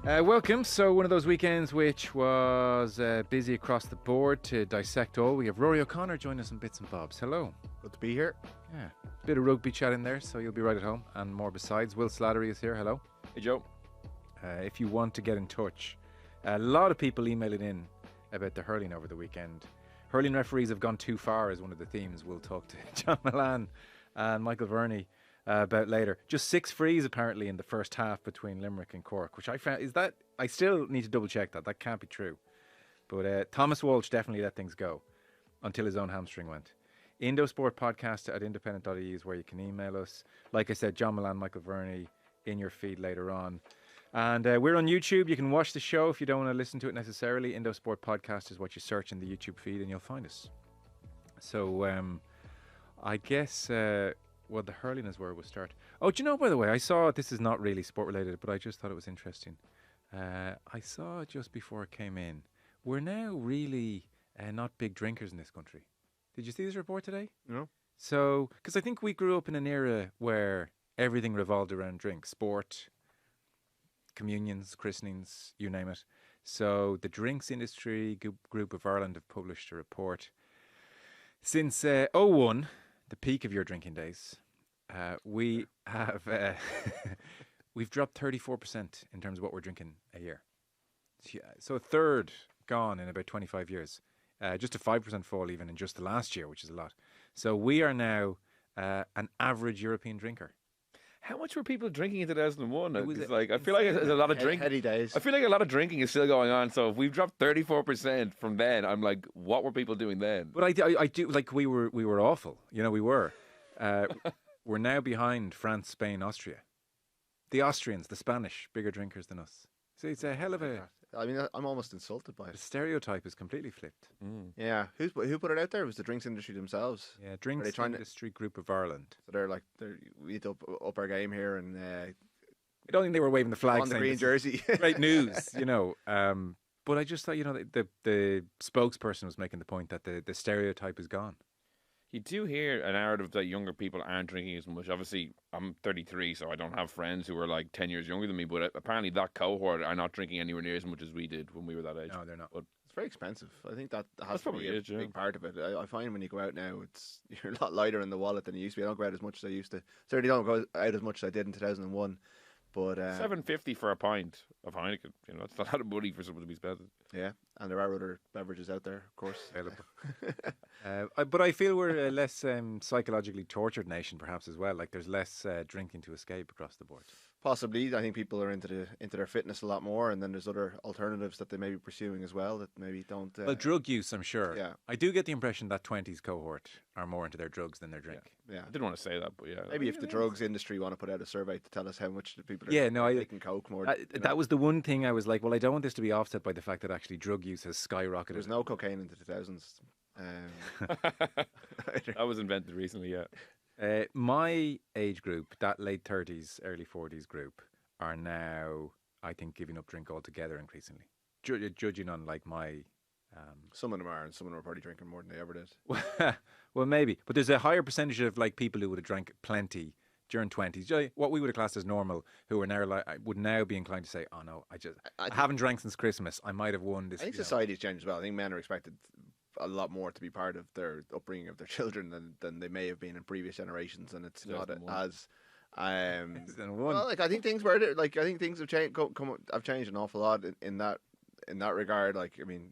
Welcome. So one of those weekends which was busy across the board to dissect all. We have Ruaidhri O'Connor joining us in bits and bobs. Hello. Good to be here. Yeah. Bit of rugby chat in there, so you'll be right at home. And more besides. Will Slattery is here. Hello. Hey, Joe. If you want to get in touch, a lot of people emailing in about the hurling over the weekend. Hurling referees have gone too far is one of the themes we'll talk to John Milan and Michael Verney about later. Just 6 frees apparently in the first half between Limerick and Cork, which I found I still need to double check that. That can't be true. But Thomas Walsh definitely let things go until his own hamstring went. Indosport podcast at independent.ie is where you can email us. Like I said, John Milan, Michael Verney in your feed later on. And we're on YouTube. You can watch the show if you don't want to listen to it necessarily. Indosport podcast is what you search in the YouTube feed and you'll find us. So I guess the hurling is where we'll start. Oh, do you know, by the way, I saw, this is not really sport related, but I just thought it was interesting. I saw just before it came in, we're now really not big drinkers in this country. Did you see this report today? No. So, because I think we grew up in an era where everything revolved around drink, sport, communions, christenings, you name it. So the drinks industry group of Ireland have published a report. Since 01, the peak of your drinking days, we have we've dropped 34% in terms of what we're drinking a year. So a third gone in about 25 years. Just a 5% fall even in just the last year, which is a lot. So we are now an average European drinker. How much were people drinking in 2001? It was I feel like there's a lot of drinking. Heady days. I feel like a lot of drinking is still going on. So if we've dropped 34% from then, I'm like, what were people doing then? But I do, like, we were awful. You know, we were. We're now behind France, Spain, Austria. The Austrians, the Spanish, bigger drinkers than us. So it's a hell of a... I mean, I'm almost insulted by The it. stereotype is completely flipped. Yeah. Who put it out there? It was the drinks industry themselves. Yeah, Drinks trying to- Industry Group of Ireland. So we need to up our game here and I don't think they were waving the flag on the saying green this jersey. is great news, you know. But I just thought, you know, the spokesperson was making the point that the stereotype is gone. You do hear a narrative that younger people aren't drinking as much. Obviously, I'm 33, so I don't have friends who are like 10 years younger than me, but apparently that cohort are not drinking anywhere near as much as we did when we were that age. No, they're not. But It's very expensive. I think that has That's to probably be a it, yeah. big part of it. I find when you go out now, you're a lot lighter in the wallet than you used to be. I don't go out as much as I used to. Certainly don't go out as much as I did in 2001. But $7.50 for a pint of Heineken, you know, that's a lot of money for someone to be spending. yeah, and there are other beverages out there, of course. Available. But I feel we're a less psychologically tortured nation, perhaps as well. Like there's less drinking to escape across the board. Possibly, I think people are into their fitness a lot more, and then there's other alternatives that they may be pursuing as well that maybe don't. Well, drug use, I'm sure. Yeah. I do get the impression that 20s cohort are more into their drugs than their drink. Yeah, I didn't want to say that, but yeah. maybe if the drugs industry want to put out a survey to tell us how much the people are taking coke more. That was the one thing I was like, well, I don't want this to be offset by the fact that actually drug use has skyrocketed. There was no cocaine in the 2000s. That was invented recently, yeah. My age group, that late 30s, early 40s group, are now, I think, giving up drink altogether increasingly. Judging on like my... Some of them are, and some of them are probably drinking more than they ever did. well, maybe. But there's a higher percentage of like people who would have drank plenty during 20s, what we would have classed as normal, who are now like, would now be inclined to say, oh no, I haven't drank since Christmas. I might have won this. I think society's changed as well. I think men are expected a lot more to be part of their upbringing of their children than they may have been in previous generations, and it's not as well, like I think things have changed. Have changed an awful lot in that regard. Like I mean,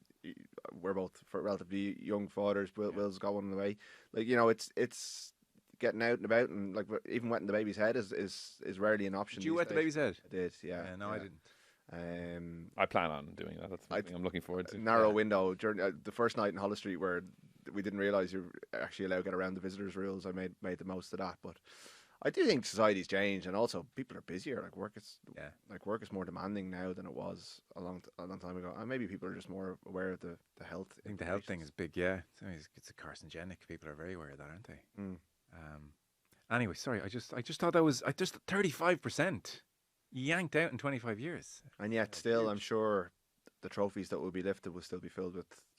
we're both relatively young fathers. Will's got one in the way. Like you know, it's getting out and about, and like even wetting the baby's head is rarely an option. Did you wet the baby's head? I did. Yeah. No, yeah. I didn't. I plan on doing that. That's something I'm looking forward to. Narrow window during the first night in Hollis Street where we didn't realise you're actually allowed to get around the visitors' rules. I made the most of that, but I do think society's changed, and also people are busier. Like work is more demanding now than it was a long time ago. And maybe people are just more aware of the health. I think the health thing is big. Yeah, it's a carcinogenic. People are very aware of that, aren't they? Mm. Anyway, sorry. I just thought that was 35%. Yanked out in 25 years. And yet, still, I'm sure the trophies that will be lifted will still be filled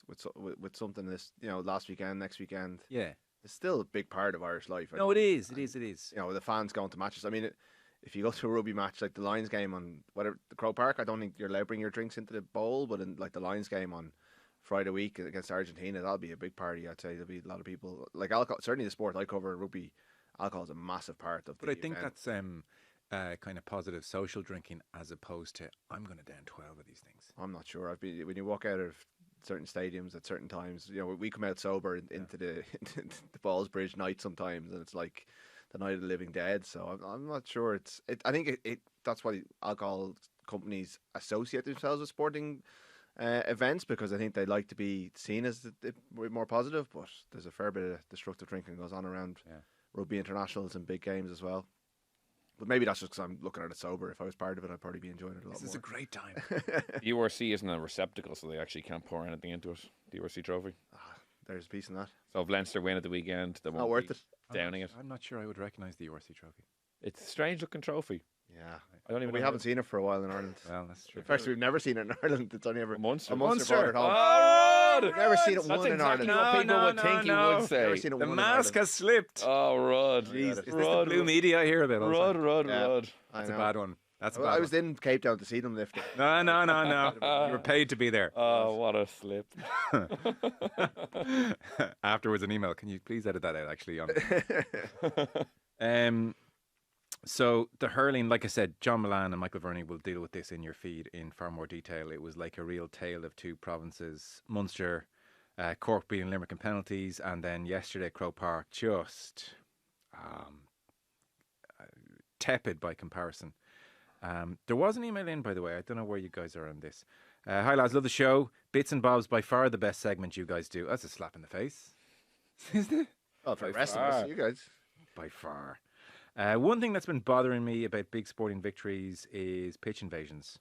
with something. This, you know, last weekend, next weekend. Yeah, it's still a big part of Irish life. No, it is. It is. You know, the fans going to matches. I mean, if you go to a rugby match like the Lions game on whatever the Croke Park, I don't think you're allowed to bring your drinks into the bowl. But in like the Lions game on Friday week against Argentina, that'll be a big party. I'd say there'll be a lot of people like alcohol. Certainly the sport I cover, rugby, alcohol is a massive part of. But I think that's kind of positive social drinking as opposed to I'm going to down 12 of these things. I'm not sure. When you walk out of certain stadiums at certain times, we come out sober into the Ballsbridge night sometimes, and it's like the night of the living dead. So I'm not sure. I think that's why alcohol companies associate themselves with sporting events, because I think they like to be seen as more positive. But there's a fair bit of destructive drinking goes on around rugby internationals and big games as well. But maybe that's just because I'm looking at it sober. If I was part of it, I'd probably be enjoying it a lot more. This is a great time. The URC isn't a receptacle, so they actually can't pour anything into it. The URC trophy. There's a piece in that. So if Leinster win at the weekend, they won't not worth it. Downing it. I'm not sure I would recognise the URC trophy. It's a strange looking trophy. Yeah, I don't even. We haven't seen it for a while in Ireland. Well, that's true. First, we've never seen it in Ireland. It's only ever a Munster. brought it home. Oh, Rod! Never seen it That's won in exactly Ireland. what people would think you would say. Never seen it The won mask in has slipped. Oh, Rod. Jeez, is this the Rod, blue media I hear about? Rod. That's a bad one. That's a bad I one. was in Cape Town to see them lift it. No. You were paid to be there. Oh, what a slip. Afterwards, an email. Can you please edit that out, actually? So the hurling, like I said, John Milan and Michael Verney will deal with this in your feed in far more detail. It was like a real tale of two provinces. Munster, Cork beating Limerick in penalties, and then yesterday Croke Park just tepid by comparison. There was an email in, by the way. I don't know where you guys are on this. Hi lads, love the show. Bits and Bobs, by far the best segment you guys do. That's a slap in the face, isn't it? Oh, for the rest of us, you guys. By far. One thing that's been bothering me about big sporting victories is pitch invasions.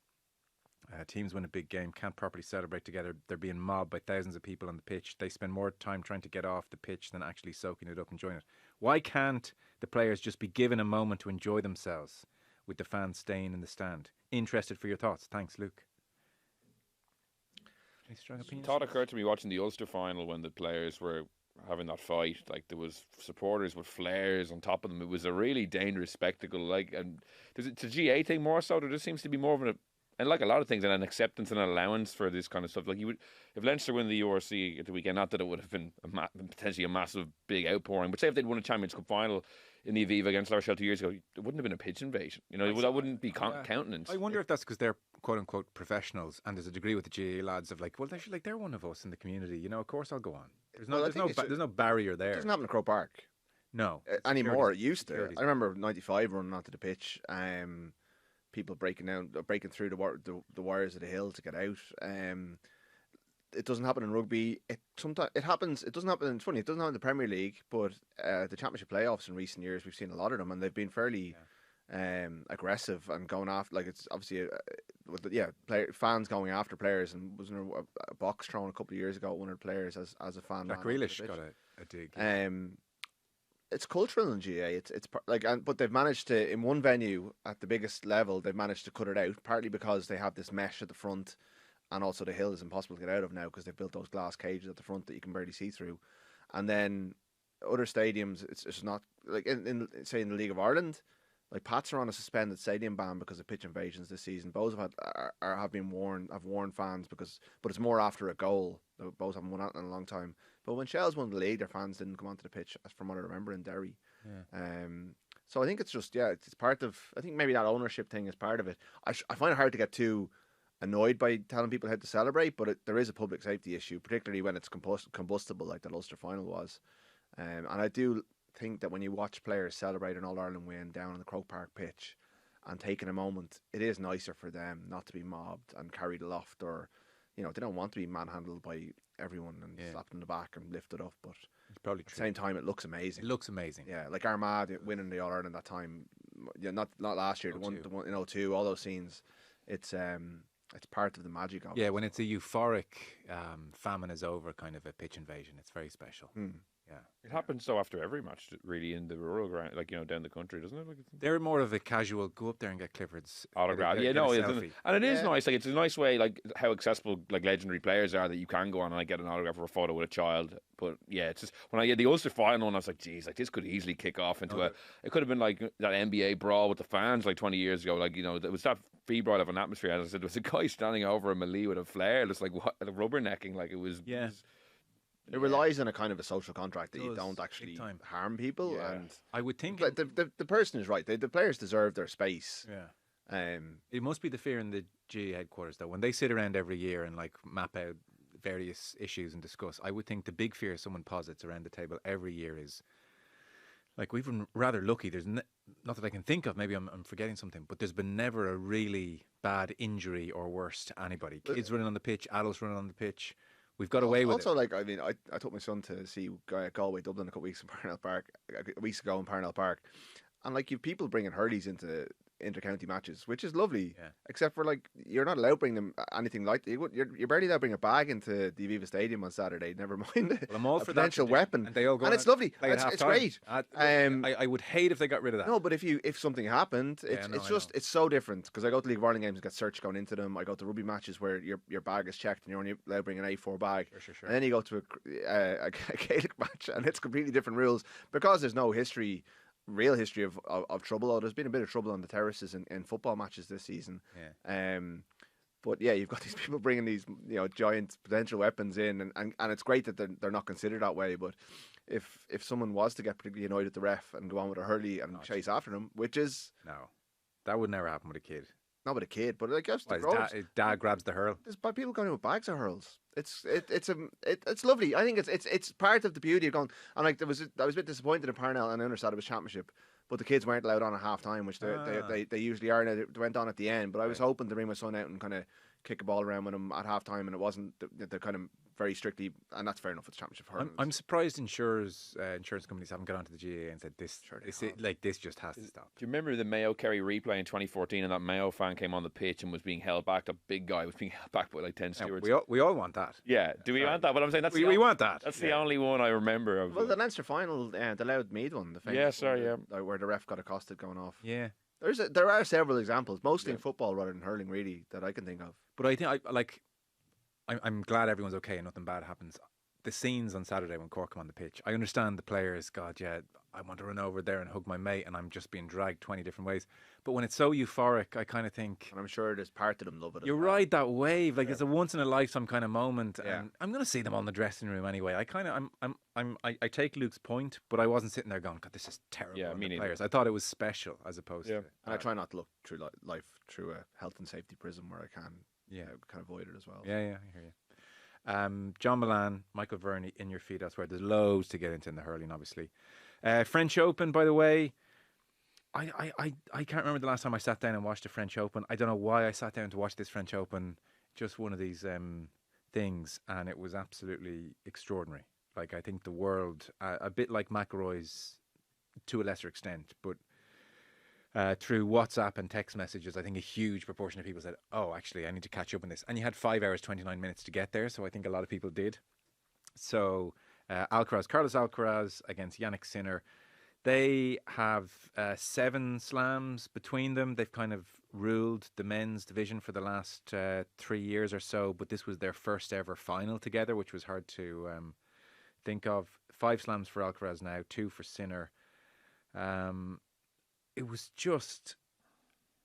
Teams win a big game, can't properly celebrate together. They're being mobbed by thousands of people on the pitch. They spend more time trying to get off the pitch than actually soaking it up and enjoying it. Why can't the players just be given a moment to enjoy themselves with the fans staying in the stand? Interested for your thoughts. Thanks, Luke. Any strong opinions? Thought occurred to me watching the Ulster final when the players were having that fight. Like, there was supporters with flares on top of them. It was a really dangerous spectacle. Like, and it's a GAA thing more so. There just seems to be more of and like a lot of things, an acceptance and an allowance for this kind of stuff. Like, if Leinster win the URC at the weekend, not that it would have been potentially a massive big outpouring, but say if they'd won a Champions Cup final in the Aviva against La Rochelle 2 years ago, it wouldn't have been a pitch invasion. That wouldn't be countenance. I wonder if that's because they're quote unquote professionals, and there's a degree with the GAA lads of like, well, they're one of us in the community. Of course I'll go on. There's no barrier there. It doesn't happen at Croke Park. No, anymore. It used to. I remember '95 running onto the pitch. People breaking through the wires of the hill to get out. It doesn't happen in rugby. It happens. It doesn't happen. It's funny. It doesn't happen in the Premier League, but the Championship playoffs in recent years, we've seen a lot of them, and they've been fairly aggressive and going after. Like, it's obviously fans going after players, and wasn't there a box thrown a couple of years ago at one of the players as a fan. Jack Grealish got a dig. It's cultural in GAA. But they've managed to, in one venue at the biggest level, they've managed to cut it out. Partly because they have this mesh at the front, and also the hill is impossible to get out of now because they've built those glass cages at the front that you can barely see through. And then other stadiums, it's just not like in say in the League of Ireland, like Pats are on a suspended stadium ban because of pitch invasions this season. Both have warned fans but it's more after a goal. Both haven't won out in a long time. But when Shells won the league, their fans didn't come onto the pitch, from what I remember, in Derry. Yeah. So I think it's just it's part of. I think maybe that ownership thing is part of it. I find it hard to get too annoyed by telling people how to celebrate, but there is a public safety issue, particularly when it's combustible, like the Ulster final was. And I do think that when you watch players celebrate an All-Ireland win down on the Croke Park pitch and taking a moment, it is nicer for them not to be mobbed and carried aloft, or they don't want to be manhandled by everyone and slapped in the back and lifted up. But it's probably at the same time, it looks amazing. It looking amazing. Yeah, like Armagh winning the All-Ireland that time. Yeah, not last year. The one in 02. All those scenes. It's part of the magic of it. Yeah, when it's a euphoric famine is over kind of a pitch invasion, it's very special. Yeah. It happens so after every match, really, in the rural ground, like, down the country, doesn't it? Like, they're more of a casual, go up there and get Clifford's autograph. get a Selfie. And it is nice. Like, it's a nice way, like, how accessible, like, legendary players are, that you can go on and, like, get an autograph or a photo with a child. But, yeah, it's just, when I get the Ulster final, and I was like, geez, like, this could easily kick off into it could have been like that NBA brawl with the fans, like, 20 years ago. Like, there was that febrile of an atmosphere. As I said, there was a guy standing over a melee with a flare, just like, rubbernecking, like, it was... Yeah. It relies on a kind of a social contract that you don't actually harm people. Yeah. And I would think the person is right. The players deserve their space. Yeah. It must be the fear in the GAA headquarters, though, when they sit around every year and like map out various issues and discuss. I would think the big fear someone posits around the table every year is, like, we've been rather lucky. There's not that I can think of. Maybe I'm forgetting something, but there's been never a really bad injury or worse to anybody. Kids running on the pitch, adults running on the pitch. We've got away with it. Also, like, I mean, I took my son to see Galway Dublin a couple of weeks ago in Parnell Park, and like, you've people bringing hurleys into inter-county matches, which is lovely. Yeah. Except for, like, you're not allowed to bring them anything like you're barely allowed to bring a bag into the Aviva Stadium on Saturday. Never mind I'm all a for potential that weapon, and they all go and it's lovely. It's great. I would hate if they got rid of that. No, but if something happened, it's so different, because I go to League of Ireland games and get searched going into them. I go to rugby matches where your bag is checked and you're only allowed to bring an A4 bag. Sure. And then you go to a Gaelic match and it's completely different rules, because there's no real history of trouble. There's been a bit of trouble on the terraces in football matches this season. Yeah. But yeah, you've got these people bringing these giant potential weapons in, and it's great that they're not considered that way. But if someone was to get particularly annoyed at the ref and go on with a hurley and chase after them, which is that would never happen with a kid. Not with a kid, but I guess his dad grabs the hurl. There's by people going with bags of hurls. It's lovely. I think it's part of the beauty of going. And like, I was a bit disappointed in Parnell, and I understand it was championship, but the kids weren't allowed on at half time, which they usually are. And they went on at the end. But I was hoping to bring my son out and kind of kick a ball around with him at half time, and it wasn't the kind of very strictly, and that's fair enough. It's championship hurling. I'm surprised insurance companies haven't got onto the GAA and said this. This just has to stop. Do you remember the Mayo Kerry replay in 2014, and that Mayo fan came on the pitch and was being held back? The big guy was being held back by like 10 stewards. We all want that. Yeah. Do we want that? But I'm saying we want that. That's the only one I remember of. Well, the Leinster final, the Loud Mead one, the famous one, where the ref got accosted going off. Yeah. There are several examples, mostly in football rather than hurling, really, that I can think of. But I think I'm glad everyone's okay and nothing bad happens. The scenes on Saturday when Cork come on the pitch, I understand the players, God, yeah, I want to run over there and hug my mate, and I'm just being dragged 20 different ways. But when it's so euphoric, I kind of think... And I'm sure there's part of them love it. You ride that wave, like it's a once-in-a-lifetime kind of moment, and I'm going to see them all in the dressing room anyway. I take Luke's point, but I wasn't sitting there going, God, this is terrible. Yeah, me neither. Players. I thought it was special as opposed to... And I try not to look through life through a health and safety prism where I can kind of avoid it as well. Yeah, I hear you. John Milan, Michael Verney in your feed elsewhere. There's loads to get into in the hurling, obviously. French Open, by the way. I can't remember the last time I sat down and watched a French Open. I don't know why I sat down to watch this French Open. Just one of these things, and it was absolutely extraordinary. Like, I think the world, a bit like McIlroy's to a lesser extent, but through WhatsApp and text messages, I think a huge proportion of people said, oh, actually, I need to catch up on this. And you had 5 hours, 29 minutes to get there, so I think a lot of people did. So Carlos Alcaraz against Yannick Sinner. They have 7 slams between them. They've kind of ruled the men's division for the last 3 years or so, but this was their first ever final together, which was hard to think of. 5 slams for Alcaraz now, 2 for Sinner. It was just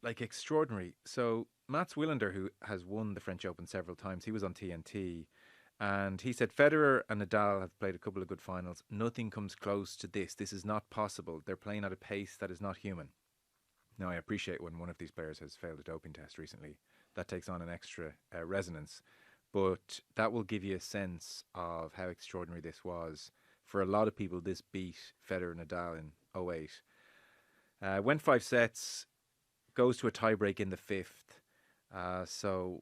like extraordinary. So Mats Wilander, who has won the French Open several times, he was on TNT, and he said Federer and Nadal have played a couple of good finals. Nothing comes close to this. This is not possible. They're playing at a pace that is not human. Now, I appreciate when one of these players has failed a doping test recently. That takes on an extra resonance. But that will give you a sense of how extraordinary this was. For a lot of people, this beat Federer and Nadal in 2008. Went 5 sets, goes to a tiebreak in the 5th. So,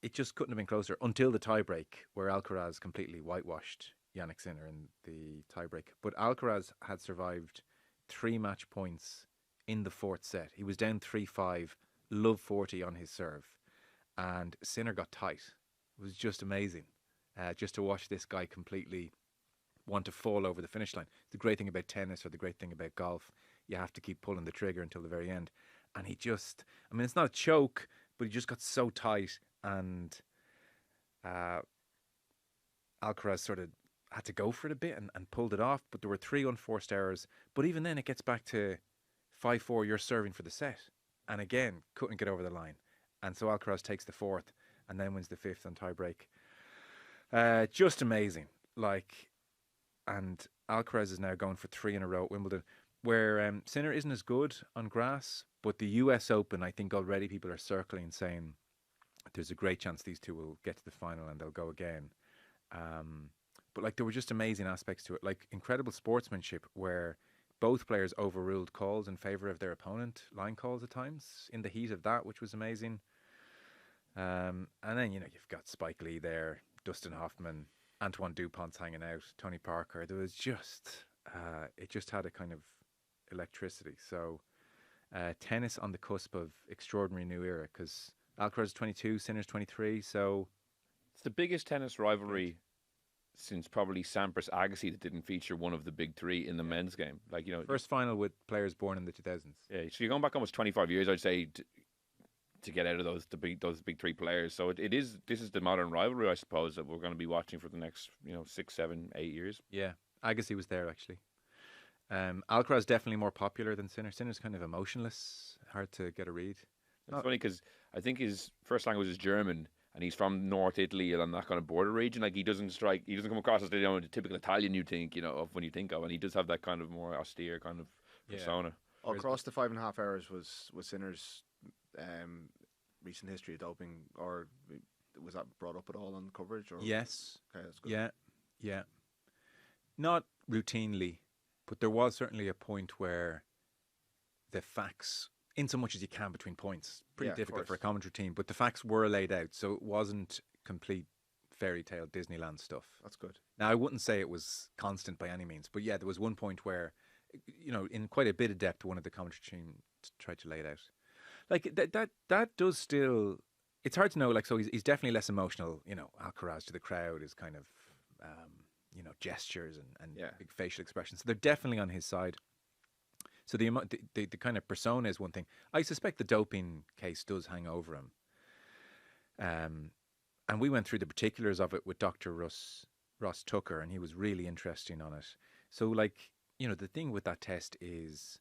it just couldn't have been closer until the tiebreak, where Alcaraz completely whitewashed Yannick Sinner in the tiebreak. But Alcaraz had survived 3 match points in the 4th set. He was down 3-5, love 40 on his serve, and Sinner got tight. It was just amazing just to watch this guy completely want to fall over the finish line. The great thing about tennis, or the great thing about golf, you have to keep pulling the trigger until the very end. And he just, I mean, it's not a choke, but he just got so tight, and Alcaraz sort of had to go for it a bit and pulled it off. But there were 3 unforced errors. But even then, it gets back to 5-4, you're serving for the set. And again, couldn't get over the line. And so Alcaraz takes the 4th and then wins the 5th on tiebreak. Just amazing. And Alcaraz is now going for 3 in a row at Wimbledon, where Sinner isn't as good on grass, but the US Open, I think already people are circling saying there's a great chance these two will get to the final and they'll go again. But there were just amazing aspects to it, incredible sportsmanship where both players overruled calls in favour of their opponent, line calls at times, in the heat of that, which was amazing. And then, you've got Spike Lee there, Dustin Hoffman, Antoine Dupont's hanging out, Tony Parker. There was just, it just had a kind of electricity. So tennis on the cusp of extraordinary new era, because Alcaraz is 22, Sinner's 23, so... It's the biggest tennis rivalry since probably Sampras Agassi that didn't feature one of the big 3 in the men's game. First final with players born in the 2000s. Yeah, so you're going back almost 25 years, I'd say, to get out of those big 3 players. So this is the modern rivalry, I suppose, that we're going to be watching for the next 6, 7, 8 years. Yeah, Agassi was there actually. Alcaraz definitely more popular than Sinner. Sinner's kind of emotionless, hard to get a read. It's funny because I think his first language is German, and he's from North Italy and that kind of border region. He doesn't come across as the typical Italian you think of when you think of, and he does have that kind of more austere kind of persona. Across the 5.5 hours was Sinner's recent history of doping, or was that brought up at all on coverage? Or? Yes. Okay, that's good. Yeah. Not routinely, but there was certainly a point where the facts, in so much as you can between points, pretty difficult for a commentary team, but the facts were laid out, so it wasn't complete fairy tale Disneyland stuff. That's good. Now, I wouldn't say it was constant by any means, but yeah, there was one point where, in quite a bit of depth, one of the commentary team tried to lay it out. That does still, it's hard to know, so he's definitely less emotional. Alcaraz to the crowd is kind of, gestures and big facial expressions. So they're definitely on his side. So the kind of persona is one thing. I suspect the doping case does hang over him. And we went through the particulars of it with Dr. Ross Tucker, and he was really interesting on it. So, the thing with that test is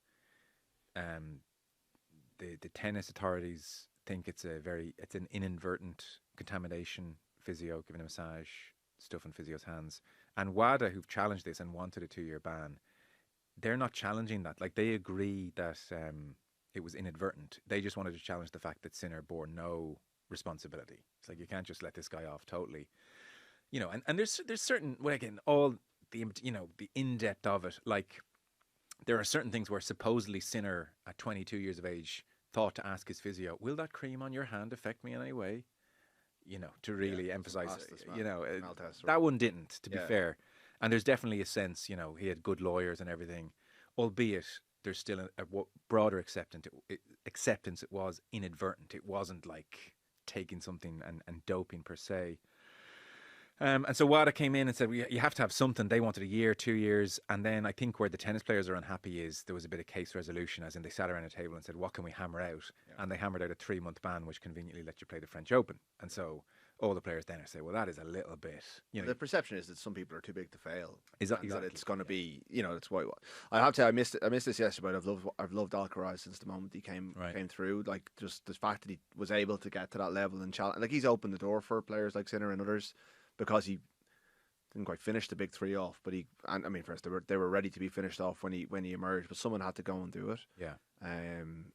the tennis authorities think it's an inadvertent contamination. Physio giving a massage, stuff in physio's hands. And WADA, who've challenged this and wanted a 2-year ban, they're not challenging that. They agree that it was inadvertent. They just wanted to challenge the fact that Sinner bore no responsibility. It's you can't just let this guy off totally. And there's certain, again, all the in-depth of it, there are certain things where supposedly Sinner at 22 years of age thought to ask his physio, will that cream on your hand affect me in any way? To really emphasize, that one didn't, to be fair. And there's definitely a sense, he had good lawyers and everything, albeit there's still a broader acceptance. It was inadvertent. It wasn't taking something and doping per se. And so WADA came in and said, you have to have something. They wanted a year, 2 years. And then I think where the tennis players are unhappy is there was a bit of case resolution, as in they sat around a table and said, what can we hammer out? Yeah. And they hammered out a 3-month ban, which conveniently let you play the French Open. And so all the players then are saying, well, that is a little bit... the perception is that some people are too big to fail. Exactly. That it's going to be, it's what... I have to say, I missed this yesterday, but I've loved Alcaraz since the moment he came through. Just the fact that he was able to get to that level and challenge... he's opened the door for players like Sinner and others, because he didn't quite finish the big 3 off, but first they were ready to be finished off when he emerged, but someone had to go and do it. Yeah. And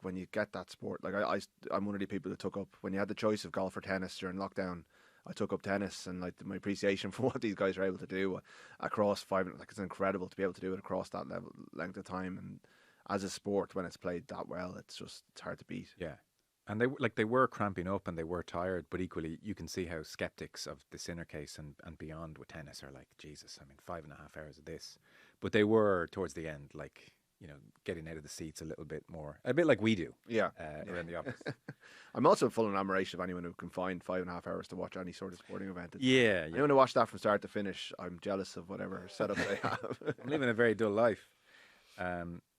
when you get that sport, I'm one of the people that took up, when you had the choice of golf or tennis during lockdown, I took up tennis, and my appreciation for what these guys are able to do across 5, it's incredible to be able to do it across that length of time, and as a sport when it's played that well, it's hard to beat. Yeah. And they were cramping up and they were tired, but equally you can see how skeptics of the Sinner case and beyond with tennis are Jesus, 5.5 hours of this. But they were towards the end getting out of the seats a little bit more, a bit like we do. Yeah, around the office. I'm also full of admiration of anyone who can find 5.5 hours to watch any sort of sporting event. Anyone who watch that from start to finish, I'm jealous of whatever setup they have. I'm living a very dull life.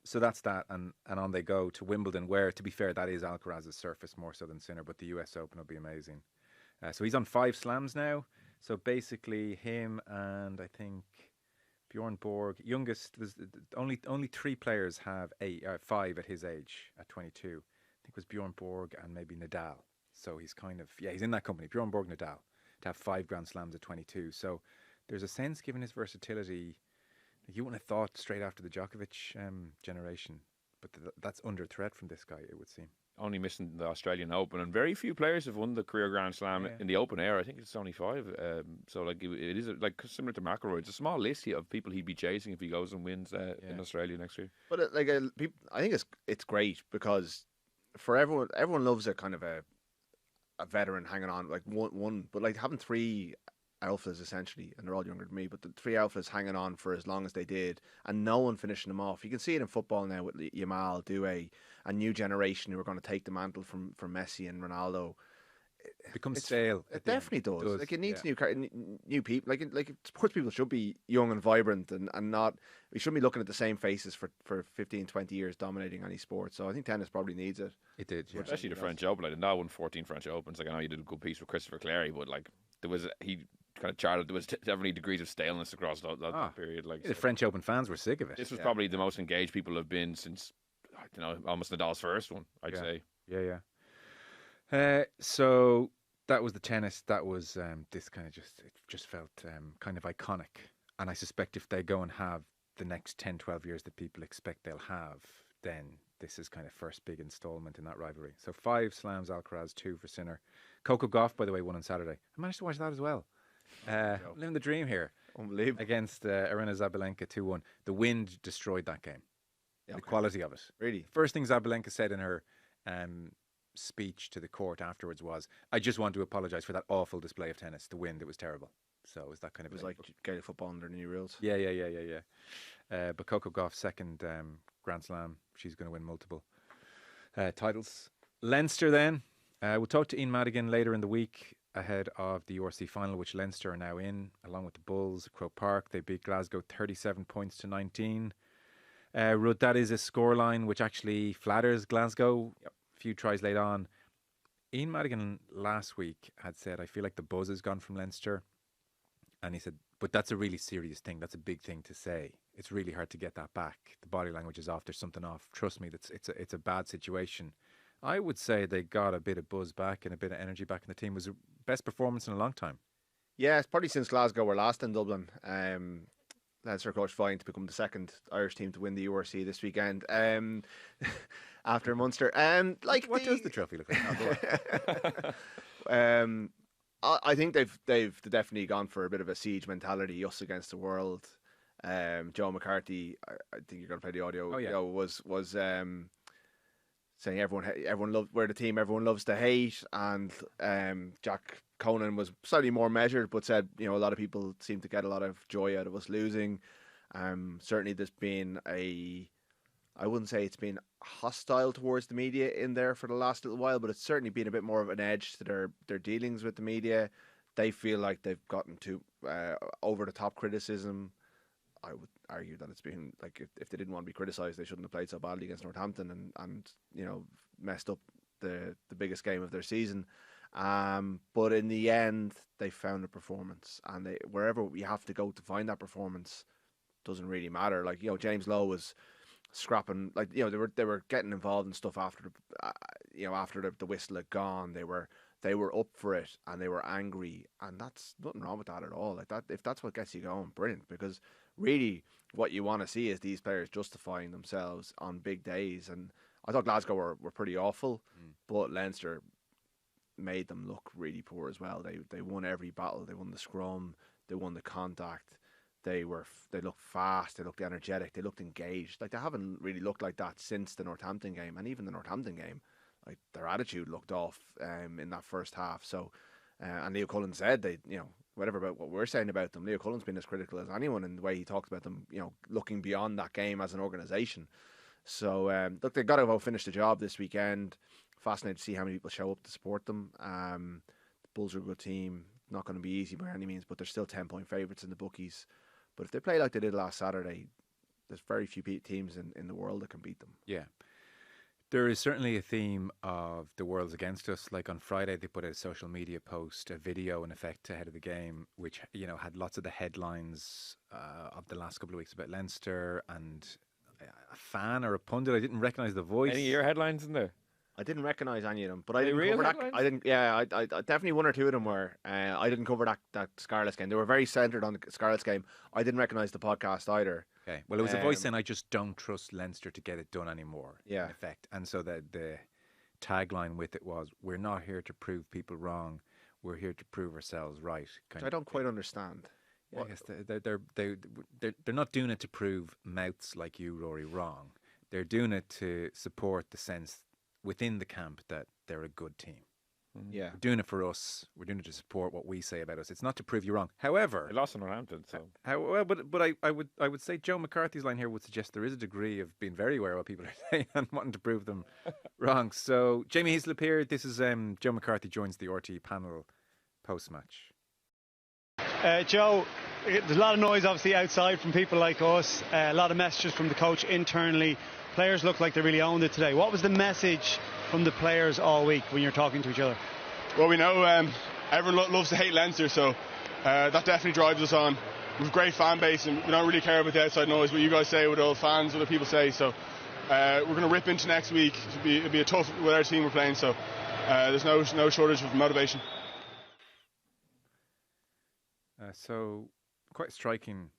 So that's that, and on they go to Wimbledon, where, to be fair, that is Alcaraz's surface more so than Sinner, but the US Open will be amazing. So he's on 5 slams now. So basically him and I think Bjorn Borg, youngest, was only 3 players have 5 at his age, at 22. I think it was Bjorn Borg and maybe Nadal. So he's kind of, he's in that company, Bjorn Borg, Nadal, to have 5 Grand Slams at 22. So there's a sense, given his versatility, you wouldn't have thought straight after the Djokovic generation, but that's under threat from this guy, it would seem. Only missing the Australian Open, and very few players have won the career Grand Slam in the open air. I think it's only 5. So like it is like similar to McIlroy. It's a small list here of people he'd be chasing if he goes and wins in Australia next year. But I think it's great because for everyone loves a kind of a veteran hanging on, like one, but like having 3 alphas essentially, and they're all younger than me, but the 3 alphas hanging on for as long as they did, and no one finishing them off. You can see it in football now with Yamal, Doué, a new generation who are going to take the mantle from Messi and Ronaldo. It becomes stale. It definitely does. Like it needs new people. Like sports people should be young and vibrant, and not, we shouldn't be looking at the same faces for 15, 20 years dominating any sport. So I think tennis probably needs it. It did, yeah. Especially the French Open. Like, now won 14 French Opens. Like, I know you did a good piece with Christopher Clary, but like he kind of charted, there was definitely degrees of staleness across that period. Like, the French Open fans were sick of it. This was probably the most engaged people have been since, almost Nadal's first one, I'd say. Yeah. So that was the tennis. That was this kind of just felt kind of iconic. And I suspect if they go and have the next 10, 12 years that people expect they'll have, then this is kind of first big installment in that rivalry. So 5 slams, Alcaraz, 2 for Sinner. Coco Gauff, by the way, won on Saturday. I managed to watch that as well. Living the dream here. Unbelievable. Against Aryna Sabalenka 2-1. The wind destroyed that game. The quality of it. Really? First thing Sabalenka said in her speech to the court afterwards was, I just want to apologise for that awful display of tennis. The wind, it was terrible. So it was that kind of... It was like Gaelic football under the new rules. Yeah. But Coco Gauff, second Grand Slam. She's going to win multiple titles. Leinster then. We'll talk to Ian Madigan later in the week ahead of the URC final, which Leinster are now in, along with the Bulls at Croke Park. They beat Glasgow 37 points to 19. That is a scoreline which actually flatters Glasgow. Yep. A few tries late on. Ian Madigan last week had said, I feel like the buzz has gone from Leinster. And he said, but that's a really serious thing. That's a big thing to say. It's really hard to get that back. The body language is off. There's something off. Trust me, it's a bad situation. I would say they got a bit of buzz back and a bit of energy back in the team. It was the best performance in a long time. Yeah, it's probably since Glasgow were last in Dublin. Leinster coach vying to become the second Irish team to win the URC this weekend. After Munster. What does the trophy look like? I think they've definitely gone for a bit of a siege mentality, us against the world. Joe McCarthy, I think you're going to play the audio. Was saying everyone loves, we're the team everyone loves to hate, and Jack Conan was slightly more measured, but said a lot of people seem to get a lot of joy out of us losing. Certainly, there's been I wouldn't say it's been hostile towards the media in there for the last little while, but it's certainly been a bit more of an edge to their dealings with the media. They feel like they've gotten to over the top criticism. I would argue that it's been like if they didn't want to be criticised, they shouldn't have played so badly against Northampton and messed up the biggest game of their season. But in the end, they found a performance, and wherever you have to go to find that performance doesn't really matter. Like James Lowe was scrapping, like they were getting involved in stuff after the whistle had gone. They were up for it and they were angry, and that's nothing wrong with that at all. Like that, if that's what gets you going, brilliant. Because really, what you want to see is these players justifying themselves on big days. And I thought Glasgow were pretty awful, but Leinster made them look really poor as well. They won every battle. They won the scrum. They won the contact. They looked fast. They looked energetic. They looked engaged. Like they haven't really looked like that since the Northampton game, and even the Northampton game, like their attitude looked off in that first half. So, and Leo Cullen said whatever about what we're saying about them. Leo Cullen's been as critical as anyone in the way he talks about them, looking beyond that game as an organisation. So, look, they've got to go finish the job this weekend. Fascinated to see how many people show up to support them. The Bulls are a good team. Not going to be easy by any means, but they're still 10-point favourites in the bookies. But if they play like they did last Saturday, there's very few teams in the world that can beat them. Yeah. There is certainly a theme of the world's against us. Like on Friday, they put out a social media post, a video in effect ahead of the game, which, had lots of the headlines of the last couple of weeks about Leinster, and a fan or a pundit. I didn't recognise the voice. Any of your headlines in there? I didn't recognise any of them, but I didn't cover that. I didn't. Yeah, I definitely one or two of them were. I didn't cover that Scarlets game. They were very centred on the Scarlets game. I didn't recognise the podcast either. Okay. Well, it was a voice saying, "I just don't trust Leinster to get it done anymore." Yeah. In effect, and so the tagline with it was, "We're not here to prove people wrong. We're here to prove ourselves right." I don't quite understand. Yeah, I guess they're not doing it to prove mouths like you, Rory, wrong. They're doing it to support the sense within the camp that they're a good team. Yeah, we're doing it for us. We're doing it to support what we say about us. It's not to prove you wrong. However, they lost in Northampton, so but I would say Joe McCarthy's line here would suggest there is a degree of being very aware of what people are saying and wanting to prove them wrong. So Jamie Heaslip here. This is Joe McCarthy joins the RT panel post match. Joe, there's a lot of noise obviously outside from people like us. A lot of messages from the coach internally. Players look like they really owned it today. What was the message from the players all week when you're talking to each other? Well, we know everyone loves to hate Leinster, so that definitely drives us on. We have a great fan base, and we don't really care about the outside noise, what you guys say, what all fans, what the people say. So we're going to rip into next week. It'll be a tough with our team we're playing, so there's no shortage of motivation. So quite striking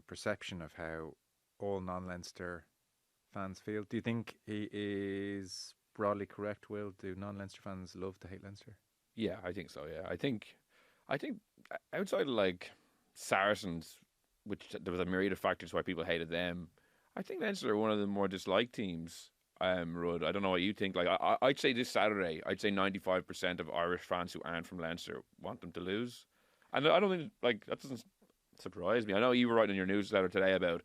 perception of how all non-Leinster fans feel. Do you think he is broadly correct, Will? Do non-Leinster fans love to hate Leinster? Yeah, I think so. Yeah, I think outside of like Saracens, which there was a myriad of factors why people hated them, I think Leinster are one of the more disliked teams. Rudd, I don't know what you think. Like, I'd say this Saturday, I'd say 95% of Irish fans who aren't from Leinster want them to lose, and I don't think that doesn't surprise me. I know you were writing in your newsletter today about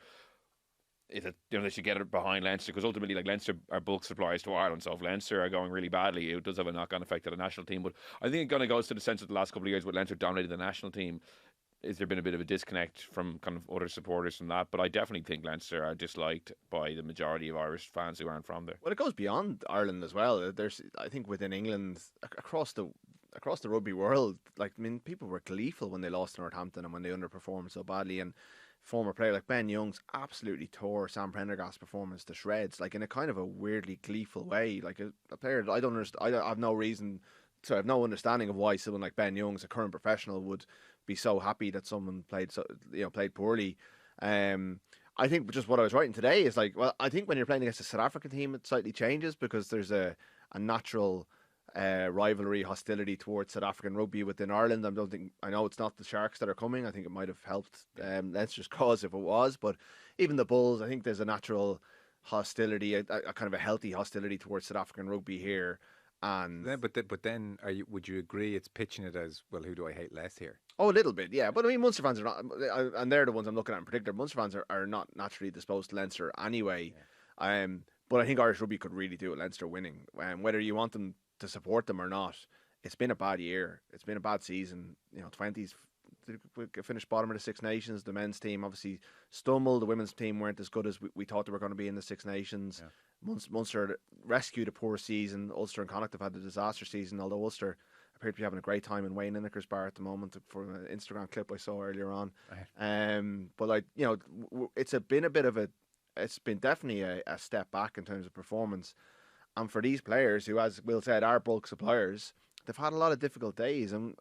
they should get it behind Leinster, because ultimately, like, Leinster are bulk suppliers to Ireland. So if Leinster are going really badly, it does have a knock-on effect to the national team. But I think it kind of goes to the sense of the last couple of years with Leinster dominating the national team. Is there been a bit of a disconnect from kind of other supporters from that? But I definitely think Leinster are disliked by the majority of Irish fans who aren't from there. Well, it goes beyond Ireland as well. There's, I think, within England, across the rugby world, like, I mean, people were gleeful when they lost to Northampton and when they underperformed so badly. And former player like Ben Youngs absolutely tore Sam Prendergast's performance to shreds, like in a kind of a weirdly gleeful way. Like a player that I don't understand. I have no reason. So I have no understanding of why someone like Ben Youngs, a current professional, would be so happy that someone played poorly. I think just what I was writing today is like, well, I think when you're playing against a South African team, it slightly changes because there's a natural rivalry, hostility towards South African rugby within Ireland. I know it's not the Sharks that are coming. I think it might have helped Leinster's cause if it was, but even the Bulls, I think there's a natural hostility, a kind of a healthy hostility towards South African rugby here. And but then would you agree it's pitching it as, well, who do I hate less here? Oh, a little bit, yeah. But I mean, Munster fans are not, and they're the ones I'm looking at in particular. Munster fans are not naturally disposed to Leinster anyway. Yeah. But I think Irish rugby could really do with Leinster winning. Whether you want them to support them or not, it's been a bad year. It's been a bad season. 20s finished bottom of the Six Nations. The men's team obviously stumbled. The women's team weren't as good as we thought they were going to be in the Six Nations. Yeah. Munster rescued a poor season. Ulster and Connacht have had a disaster season, although Ulster appear to be having a great time in Wayne Lineker's bar at the moment, for an Instagram clip I saw earlier on. Right. But it's been definitely a step back in terms of performance. And for these players who, as Will said, are bulk suppliers, they've had a lot of difficult days. And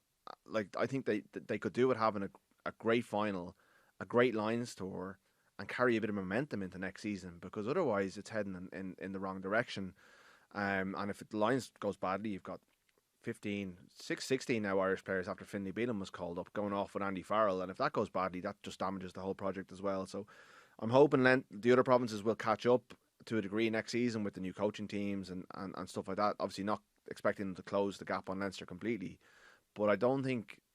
I think they could do with having a great final, a great Lions tour, and carry a bit of momentum into next season, because otherwise it's heading in the wrong direction. And if the Lions goes badly, you've got 16 now Irish players after Finlay Bealham was called up, going off with Andy Farrell. And if that goes badly, that just damages the whole project as well. So I'm hoping the other provinces will catch up to a degree next season with the new coaching teams and stuff like that. Obviously not expecting them to close the gap on Leinster completely, But I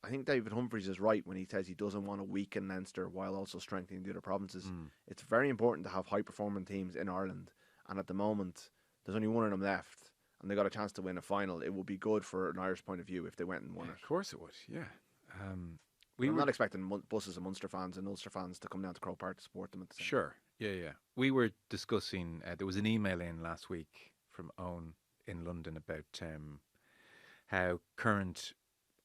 think David Humphreys is right when he says he doesn't want to weaken Leinster while also strengthening the other provinces. It's very important to have high-performing teams in Ireland, and at the moment, there's only one of them left, and they got a chance to win a final. It would be good for an Irish point of view if they went and won it. Of course it would, yeah. I'm not expecting buses of Munster fans and Ulster fans to come down to Croke Park to support them at the same time. Yeah. We were discussing, there was an email in last week from Owen in London about how current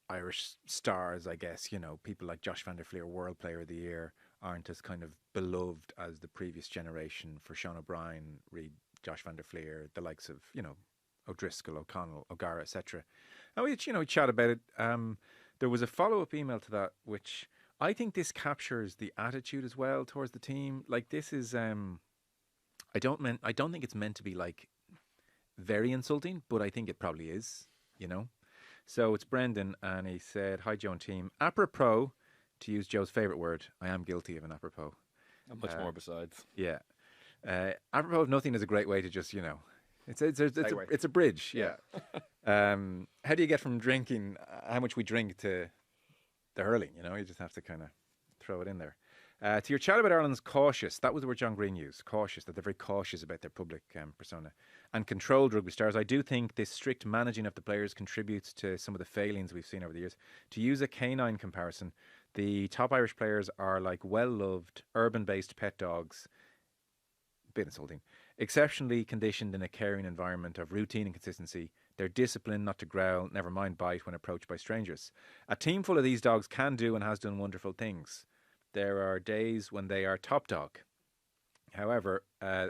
Irish stars, I guess, people like Josh van der Fleer, World Player of the Year, aren't as kind of beloved as the previous generation for Sean O'Brien, Reid, Josh van der Fleer, the likes of, O'Driscoll, O'Connell, O'Gara, etc. And we chat about it. There was a follow-up email to that, which I think this captures the attitude as well towards the team. Like, this is, I don't think it's meant to be like very insulting, but I think it probably is, So it's Brendan, and he said, "Hi, Joe and team. Apropos, to use Joe's favourite word, I am guilty of an apropos. And much more besides. Yeah. Apropos of nothing is a great way to just, it's a bridge. Yeah. How do you get from drinking, how much we drink, to the hurling? You just have to kind of throw it in there. To your chat about Ireland's cautious, that was the word John Green used, cautious, that they're very cautious about their public persona, and controlled rugby stars. I do think this strict managing of the players contributes to some of the failings we've seen over the years. To use a canine comparison, the top Irish players are like well-loved, urban-based pet dogs, bit insulting, exceptionally conditioned in a caring environment of routine and consistency. They're disciplined not to growl, never mind bite when approached by strangers. A team full of these dogs can do and has done wonderful things. There are days when they are top dog. However, there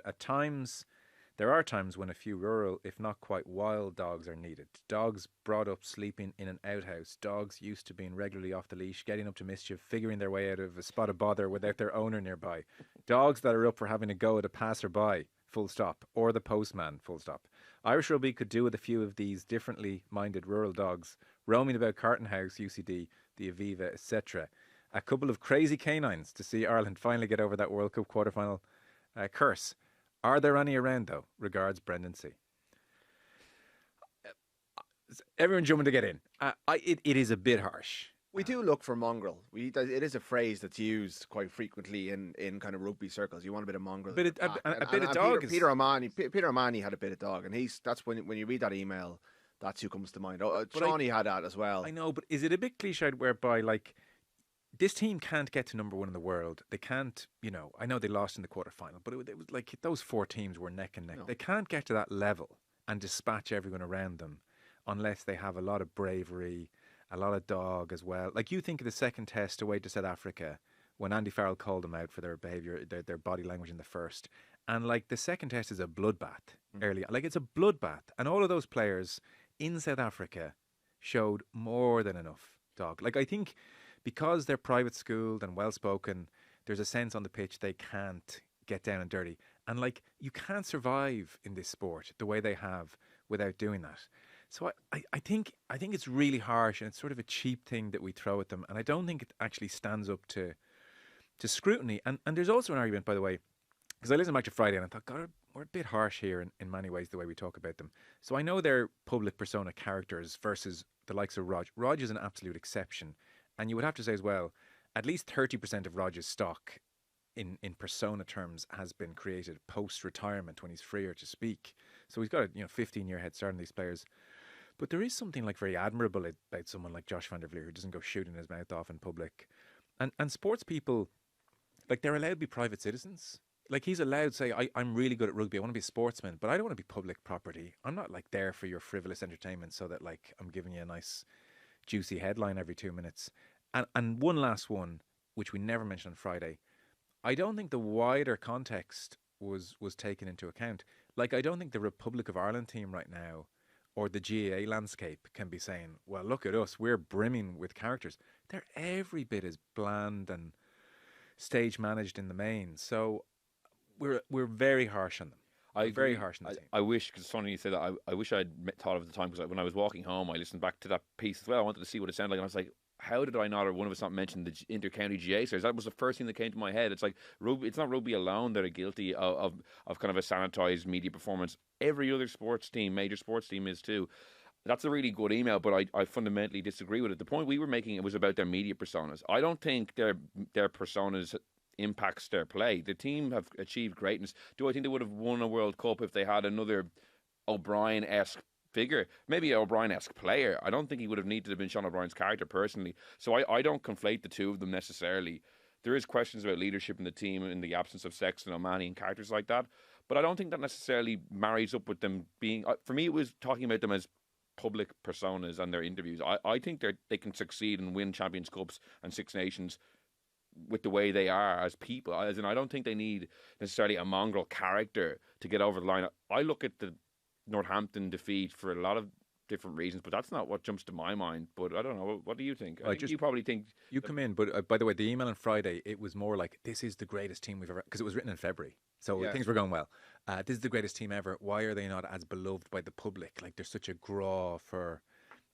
are times when a few rural, if not quite wild dogs are needed. Dogs brought up sleeping in an outhouse. Dogs used to being regularly off the leash, getting up to mischief, figuring their way out of a spot of bother without their owner nearby. Dogs that are up for having a go at a passerby, full stop, or the postman, full stop. Irish rugby could do with a few of these differently minded rural dogs roaming about Carton House, UCD, the Aviva, etc. A couple of crazy canines to see Ireland finally get over that World Cup quarterfinal curse. Are there any around, though? Regards, Brendan C. Everyone jumping to get in. It is a bit harsh. We do look for mongrel. It is a phrase that's used quite frequently in kind of rugby circles. You want a bit of mongrel. A bit of dog. Peter O'Mahony had a bit of dog, and that's when you read that email, that's who comes to mind. Shawnee had that as well. I know, but is it a bit cliched whereby, like, this team can't get to number one in the world. They can't, I know they lost in the quarterfinal, but it was like those four teams were neck and neck. No. They can't get to that level and dispatch everyone around them unless they have a lot of bravery, a lot of dog as well. Like, you think of the second test away to South Africa when Andy Farrell called them out for their behaviour, their body language in the first. And, like, the second test is a bloodbath early. Like, it's a bloodbath. And all of those players in South Africa showed more than enough dog. Like, I think because they're private schooled and well-spoken, there's a sense on the pitch they can't get down and dirty. And, like, you can't survive in this sport the way they have without doing that. So I think it's really harsh, and it's sort of a cheap thing that we throw at them. And I don't think it actually stands up to scrutiny. And there's also an argument, by the way, because I listened back to Friday and I thought, God, we're a bit harsh here in many ways, the way we talk about them. So I know they're public persona characters versus the likes of Rog. Rog is an absolute exception. And you would have to say as well, at least 30% of Rog's stock in persona terms has been created post-retirement when he's freer to speak. So he's got a 15-year head start on these players. But there is something like very admirable about someone like Josh van der Fleer, who doesn't go shooting his mouth off in public. And sports people, like, they're allowed to be private citizens. Like, he's allowed to say, I'm really good at rugby, I want to be a sportsman, but I don't want to be public property. I'm not, like, there for your frivolous entertainment so that, like, I'm giving you a nice juicy headline every 2 minutes. And one last one, which we never mentioned on Friday. I don't think the wider context was taken into account. Like, I don't think the Republic of Ireland team right now or the GAA landscape can be saying, well, look at us, we're brimming with characters. They're every bit as bland and stage managed in the main. So we're very harsh on them. Very harsh on the team. I wish, because it's funny you say that, I wish I'd thought of it at the time, because when I was walking home, I listened back to that piece as well. I wanted to see what it sounded like, and I was like, how did I not, or one of us not mention the inter-county GAA series? That was the first thing that came to my head. It's like, rugby, it's not rugby alone that are guilty of kind of a sanitised media performance. Every other sports team, major sports team, is too. That's a really good email, but I fundamentally disagree with it. The point we were making, it was about their media personas. I don't think their personas impacts their play. The team have achieved greatness. Do I think they would have won a World Cup if they had another O'Brien-esque figure? Maybe an O'Brien-esque player. I don't think he would have needed to have been Sean O'Brien's character personally. So I don't conflate the two of them necessarily. There is questions about leadership in the team in the absence of Sexton, O'Mahony and characters like that. But I don't think that necessarily marries up with them being... For me, it was talking about them as public personas and their interviews. I think they can succeed and win Champions Cups and Six Nations with the way they are as people. As in, I don't think they need necessarily a mongrel character to get over the line. I look at the Northampton defeat for a lot of different reasons, but that's not what jumps to my mind. But I don't know. What do you think? You probably think... You come in, but by the way, the email on Friday, it was more like, this is the greatest team we've ever... Because it was written in February, so things were going well. This is the greatest team ever. Why are they not as beloved by the public? Like, there's such a graw for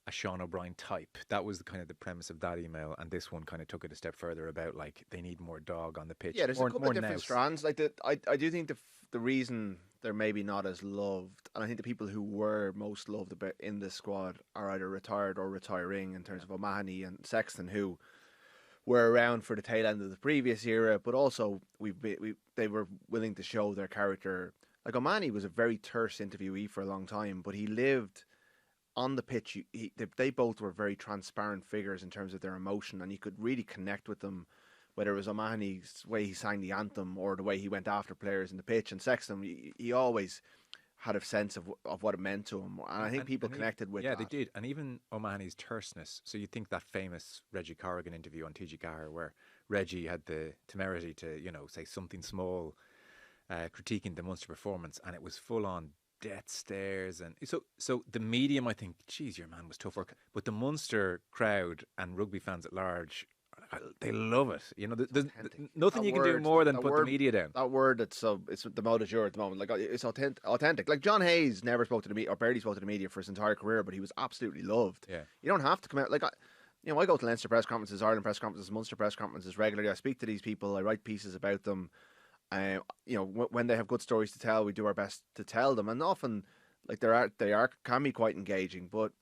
a Sean O'Brien type. That was kind of the premise of that email, and this one kind of took it a step further about, like, they need more dog on the pitch. Yeah, there's a couple of different strands. Like, I do think the reason they're maybe not as loved, and I think the people who were most loved about in this squad are either retired or retiring, in terms of O'Mahony and Sexton, who were around for the tail end of the previous era, but also they were willing to show their character. Like, O'Mahony was a very terse interviewee for a long time, but he lived on the pitch. They both were very transparent figures in terms of their emotion, and you could really connect with them, whether it was O'Mahony's way he sang the anthem or the way he went after players in the pitch. And Sexton, he always had a sense of what it meant to him, and I think people connected with that. Yeah, they did. And even O'Mahony's terseness. So you think that famous Reggie Corrigan interview on TG4 where Reggie had the temerity to, say something small, critiquing the Munster performance, and it was full on death stares. And so the medium, I think, geez, your man was tough work. But the Munster crowd and rugby fans at large, they love it. There's nothing you can do more than put the media down. That word it's the mot du jour at the moment. Like, it's authentic. Like, John Hayes never spoke to the media, or barely spoke to the media for his entire career, but he was absolutely loved. Yeah. You don't have to come out. Like, I go to Leinster press conferences, Ireland press conferences, Munster press conferences regularly. I speak to these people. I write pieces about them. When they have good stories to tell, we do our best to tell them, and often, like, can be quite engaging, but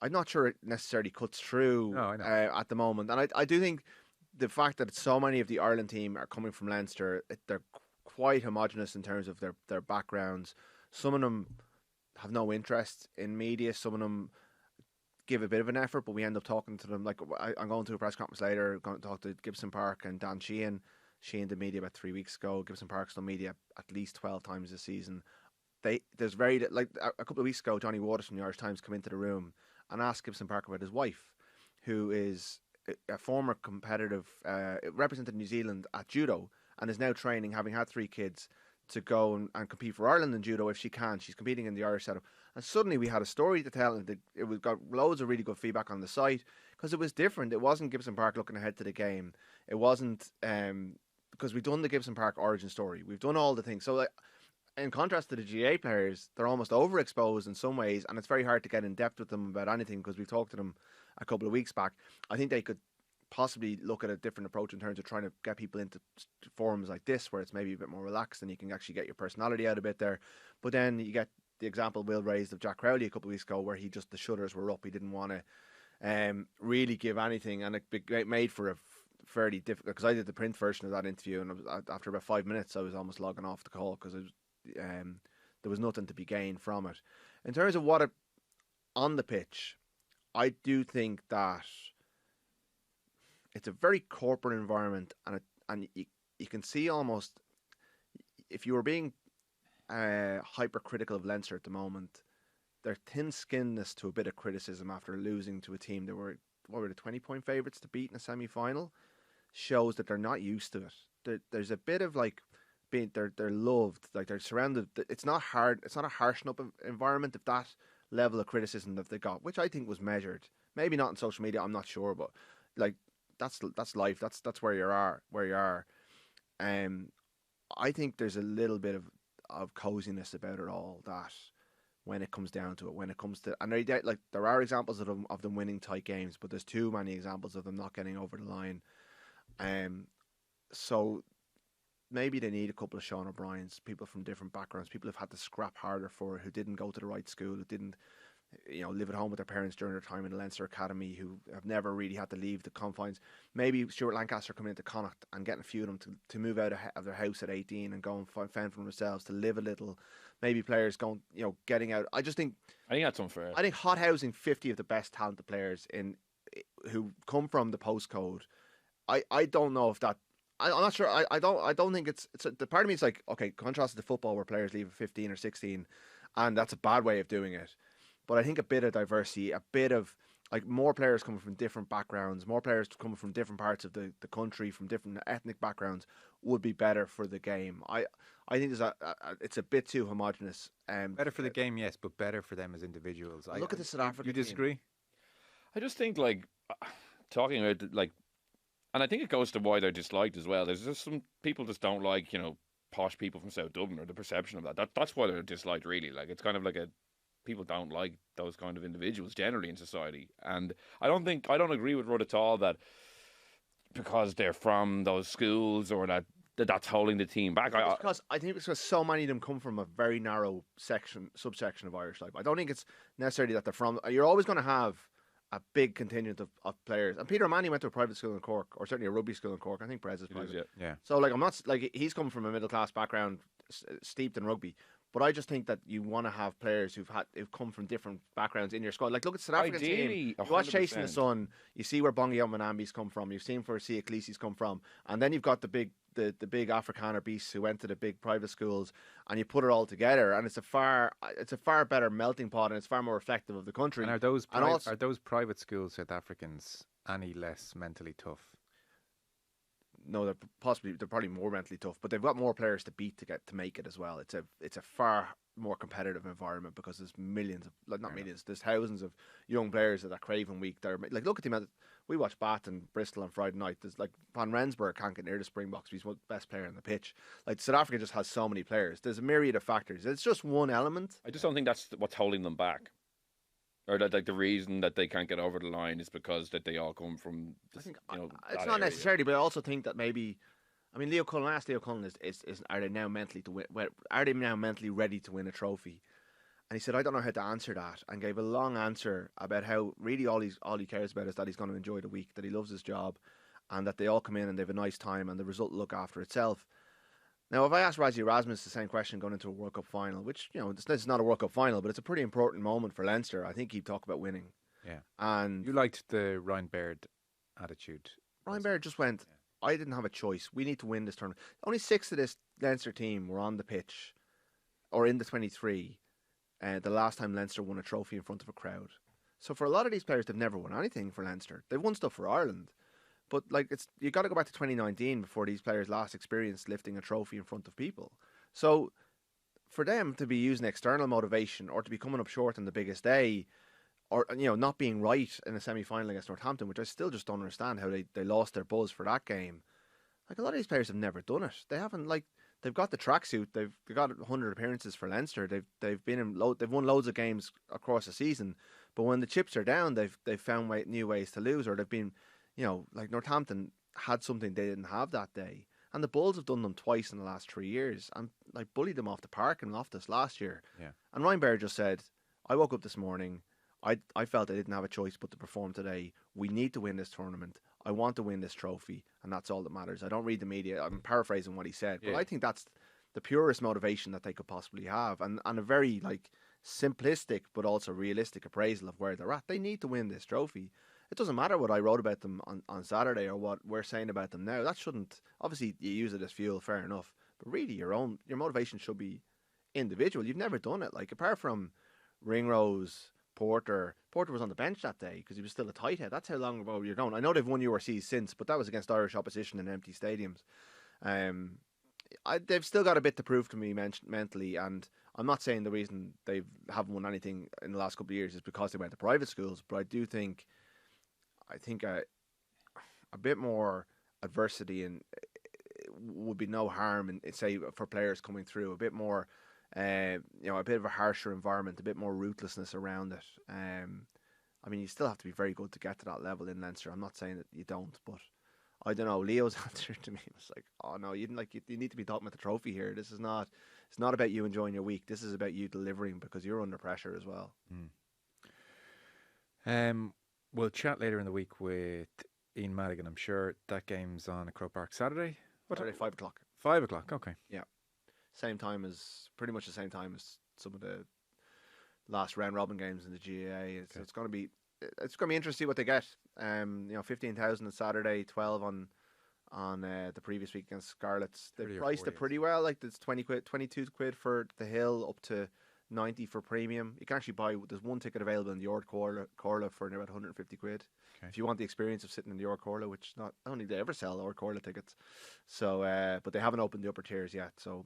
I'm not sure it necessarily cuts through at the moment. And I do think the fact that so many of the Ireland team are coming from Leinster, they're quite homogenous in terms of their backgrounds. Some of them have no interest in media. Some of them give a bit of an effort, but we end up talking to them. Like, I'm going to a press conference later, going to talk to Gibson Park and Dan Sheehan. Sheehan did media about 3 weeks ago. Gibson Park's done media at least 12 times this season. There's a couple of weeks ago, Johnny Waters from the Irish Times came into the room and asked Gibson Park about his wife, who is a former competitive, represented New Zealand at judo, and is now training, having had 3 kids, to go and compete for Ireland in judo if she can. She's competing in the Irish setup. And suddenly we had a story to tell, and it got loads of really good feedback on the site, because it was different. It wasn't Gibson Park looking ahead to the game. It wasn't, because we've done the Gibson Park origin story. We've done all the things. So, like, in contrast to the GAA players, they're almost overexposed in some ways, and it's very hard to get in depth with them about anything, because we've talked to them a couple of weeks back. I think they could possibly look at a different approach in terms of trying to get people into forums like this, where it's maybe a bit more relaxed and you can actually get your personality out a bit there. But then you get the example Will raised of Jack Crowley a couple of weeks ago, where the shutters were up. He didn't want to really give anything, and it made for a fairly difficult, because I did the print version of that interview, and after about 5 minutes I was almost logging off the call, because there was nothing to be gained from it. In terms of on the pitch, I do think that it's a very corporate environment, and you can see almost, if you were being hypercritical of Leinster at the moment, their thin-skinnedness to a bit of criticism after losing to a team that were 20-point favourites to beat in a semi-final, shows that they're not used to it. There's a bit of, like, they're loved, like, they're surrounded. It's not hard. It's not a harsh enough environment if that level of criticism that they got, which I think was measured. Maybe not on social media, I'm not sure, but, like, that's life. That's where you are. I think there's a little bit of coziness about it all, that when it comes down to it, and there are examples of them winning tight games, but there's too many examples of them not getting over the line. So maybe they need a couple of Sean O'Briens, people from different backgrounds, people who've had to scrap harder for it, who didn't go to the right school, who didn't live at home with their parents during their time in the Leinster Academy, who have never really had to leave the confines. Maybe Stuart Lancaster coming into Connacht and getting a few of them to move out of their house at 18 and go and fend for themselves, to live a little. Maybe players going, getting out. I think that's unfair. I think hot housing 50 of the best talented players who come from the postcode. I don't know if that. I'm not sure. I don't think it's the part of me is like, okay, contrasted to football where players leave at 15 or 16, and that's a bad way of doing it. But I think a bit of diversity, a bit of like more players coming from different backgrounds, more players coming from different parts of the country, from different ethnic backgrounds, would be better for the game. I think it's a bit too homogenous. Better for the game, yes, but better for them as individuals. Look at the South African. You disagree? Team. I just think talking about and I think it goes to why they're disliked as well. There's just some people just don't like posh people from South Dublin, or the perception of that. That's why they're disliked, really. Like, it's kind of like people don't like those kind of individuals generally in society. And I don't agree with Rudd at all that because they're from those schools or that's holding the team back. I think it's because so many of them come from a very narrow subsection of Irish life. I don't think it's necessarily that they're from. You're always going to have a big contingent of players. And Peter O'Mahony went to a private school in Cork, or certainly a rugby school in Cork. I think Perez is private. Yeah. So I'm not he's come from a middle class background, steeped in rugby. But I just think that you want to have players who've come from different backgrounds in your squad. Like, look at the South African team. You watch Chasing the Sun. You see where Bongi Omanambi's come from. You've seen where Sia Khaleesi's come from, and then you've got the big Afrikaner beasts who went to the big private schools, and you put it all together, and it's a far better melting pot, and it's far more reflective of the country. And are those private schools, South Africans, any less mentally tough? No, they're probably more mentally tough, but they've got more players to beat to make it as well. It's a far more competitive environment because there's millions of there's thousands of young players at that Craven week. They're like, look at the amount. We watch Bath and Bristol on Friday night. There's like Van Rensburg can't get near the Springboks. He's the best player on the pitch. Like, South Africa just has so many players. There's a myriad of factors. It's just one element. I just don't think that's what's holding them back. Or that the reason that they can't get over the line is because that they all come from. It's not necessarily, but I also think that maybe, Leo Cullen is are they now mentally ready to win a trophy? And he said, I don't know how to answer that, and gave a long answer about how really all he cares about is that he's going to enjoy the week, that he loves his job, and that they all come in and they have a nice time, and the result will look after itself. Now, if I asked Rassie Erasmus the same question going into a World Cup final, which, this is not a World Cup final, but it's a pretty important moment for Leinster, I think he'd talk about winning. Yeah. And you liked the Ryan Baird attitude. Ryan Baird just went, I didn't have a choice. We need to win this tournament. Only 6 of this Leinster team were on the pitch, or in the 23, the last time Leinster won a trophy in front of a crowd. So for a lot of these players, they've never won anything for Leinster. They've won stuff for Ireland. But you got to go back to 2019 before these players last experienced lifting a trophy in front of people. So for them to be using external motivation, or to be coming up short on the biggest day, or not being right in a semi-final against Northampton, which I still just don't understand how they lost their buzz for that game. Like, a lot of these players have never done it. They haven't they've got the tracksuit. They've got 100 appearances for Leinster. They've won loads of games across the season. But when the chips are down, they've found new ways to lose, or they've been. Like Northampton had something they didn't have that day. And the Bulls have done them twice in the last 3 years and bullied them off the park and Loftus last year. Yeah. And Ryan Baird just said, I woke up this morning, I felt I didn't have a choice but to perform today. We need to win this tournament. I want to win this trophy, and that's all that matters. I don't read the media. I'm paraphrasing what he said, but I think that's the purest motivation that they could possibly have, and a very simplistic but also realistic appraisal of where they're at. They need to win this trophy. It doesn't matter what I wrote about them on Saturday or what we're saying about them now. That shouldn't, obviously you use it as fuel, fair enough, but really your motivation should be individual. You've never done it. Apart from Ringrose, Porter was on the bench that day because he was still a tight head. That's how long ago you're going. I know they've won URCs since, but that was against Irish opposition in empty stadiums. They've still got a bit to prove to me mentally, and I'm not saying the reason they haven't won anything in the last couple of years is because they went to private schools, but I think a bit more adversity and would be no harm in, say, for players coming through. A bit more, a bit of a harsher environment, a bit more ruthlessness around it. You still have to be very good to get to that level in Leinster. I'm not saying that you don't, but I don't know. Leo's answer to me was like, "Oh no, you need to be talking about the trophy here. It's not about you enjoying your week. This is about you delivering because you're under pressure as well." We'll chat later in the week with Ian Madigan. I'm sure that game's on at Croke Park Saturday. Saturday, 5 o'clock. 5 o'clock, okay. Yeah. Pretty much the same time as some of the last round robin games in the GAA. It's going to be interesting to see what they get. 15,000 on Saturday, 12 on the previous week against Scarlets. They priced it pretty well. Like there's 20 quid, 22 quid for the hill, up to 90 for premium. You can actually buy. There's one ticket available in the Ord Corla for about 150 quid. Okay. If you want the experience of sitting in the Ord Corla, which not only they ever sell Ord Corla tickets, so but they haven't opened the upper tiers yet. So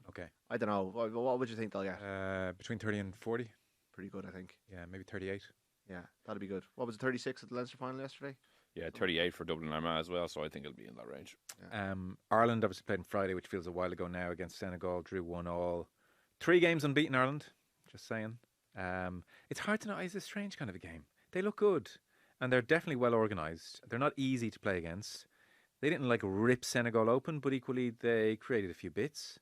I don't know. What would you think they'll get? Between 30 and 40. Pretty good, I think. Yeah, maybe 38. Yeah, that'd be good. What was it, 36 at the Leinster final yesterday? Yeah, 38 for Dublin Armagh as well, so I think it'll be in that range. Yeah. Ireland obviously played on Friday, which feels a while ago now, against Senegal, drew 1-1. 3 games unbeaten, Ireland, just saying. It's hard to know, it's a strange kind of a game. They look good, and they're definitely well organised. They're not easy to play against. They didn't rip Senegal open, but equally they created a few bits.